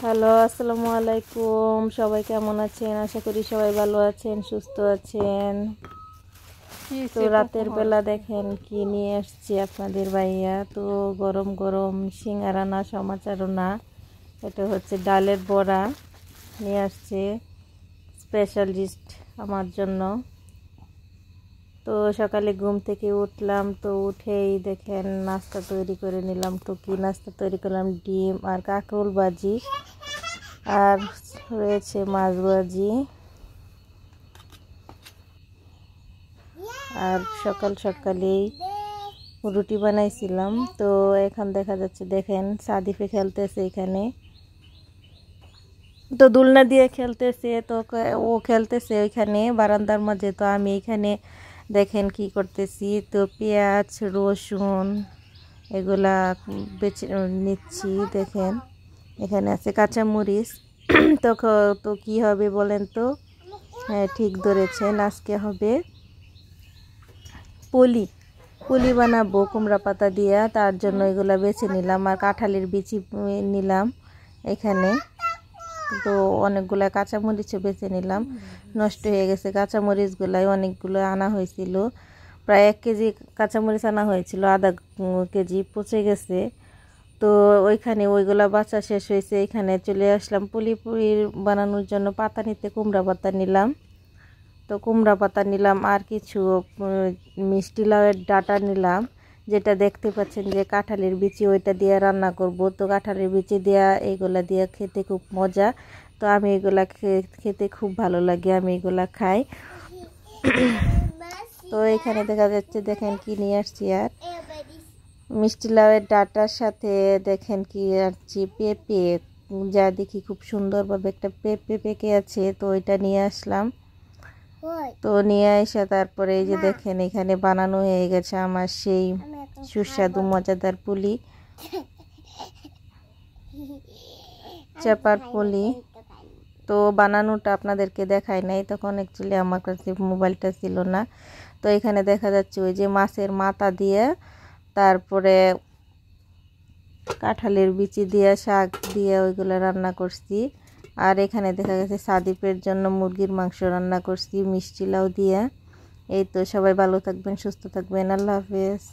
Hello, আসসালামু আলাইকুম। সবাই কেমন আছেন? আশা করি সবাই ভালো আছেন, সুস্থ আছেন। তো রাতের বেলা দেখেন কি নিয়ে আসছি আপনাদের ভাইয়া। তো গরম গরম সিঙ্গারা না, সমাচারও না, এটা হচ্ছে ডালের বড়া নিয়ে আসছে স্পেশাল ডিশ আমার জন্য। তো সকালে ঘুম থেকে উঠলাম, তো উঠেই দেখেন নাস্তা তৈরি করে নিলাম। তো কি নাস্তা তৈরি করলাম? ডিম আর কাঁকরোল ভাজি, আর রয়েছে মাছ ভাজি। আর সকাল সকালেই রুটি বানাইছিলাম। তো এখন দেখা যাচ্ছে দেখেন সাদিফে খেলতেছে এখানে, তো দুলনা দিয়ে খেলতেছে। তো ও খেলতেছে ওইখানে বারান্দার মাঝে, তো আমি এখানে দেখেন কি করতেছি। তো পেঁয়াজ রসুন এগুলা বেছে নিচ্ছি। দেখেন এখানে আছে কাঁচামরিচ। তো তো কী হবে বলেন তো? হ্যাঁ, ঠিক ধরেছেন, আজকে হবে পুলি পুলি বানাবো কুমড়া পাতা দিয়া। তার জন্য এগুলা বেছে নিলাম, আর কাঁঠালের বিচি নিলাম এখানে। তো অনেকগুলো কাঁচামরিচও বেছে নিলাম, নষ্ট হয়ে গেছে কাঁচামরিচগুলাই। অনেকগুলো আনা হয়েছিল, প্রায় 1 কেজি কাঁচামরিচ আনা হয়েছিল, আধা কেজি পচে গেছে। তো ওইখানে ওইগুলা বাচ্চা শেষ হয়েছে, এখানে চলে আসলাম পুলি বানানোর জন্য। পাতা নিতে কুমড়া পাতা নিলাম। তো কুমড়া পাতা নিলাম, আর কিছু মিষ্টি লাউয়ের ডাঁটা নিলাম, যেটা দেখতে পাচ্ছেন যে কাঁঠালের বিচি, ওইটা দিয়ে রান্না করব। তো কাঁঠালের বিচি দেওয়া এইগুলা দিয়ে খেতে খুব মজা। তো আমি এগুলা খেতে খুব ভালো লাগে, আমি এগুলা খাই। তো এখানে দেখা যাচ্ছে দেখেন কি নিয়ে আসছি, আর মিষ্টি লাউয়ের ডাঁটার সাথে দেখেন কি আসছি পেঁপে, যা দেখি খুব সুন্দরভাবে একটা পেঁপে পেকে আছে। তো ওইটা নিয়ে আসলাম। তো নিয়ে এসে তারপরে এই যে দেখেন এখানে বানানো হয়ে গেছে আমার সেই সুস্বাদু মজাদার পুলি, চাপার পুলি। তো বানানোটা আপনাদেরকে দেখাই নাই, তখন অ্যাকচুয়ালি আমার কাছে মোবাইলটা ছিল না। তো এখানে দেখা যাচ্ছে ওই যে মাছের মাথা দিয়ে, তারপরে কাঁঠালের বিচি দিয়ে, শাক দিয়ে ওইগুলো রান্না করছি। আর এখানে দেখা গেছে সাদিপের জন্য মুরগির মাংস রান্না করছি মিষ্টি লাউ দিয়ে। এই তো, সবাই ভালো থাকবেন, সুস্থ থাকবেন, আল্লাহ হাফেজ।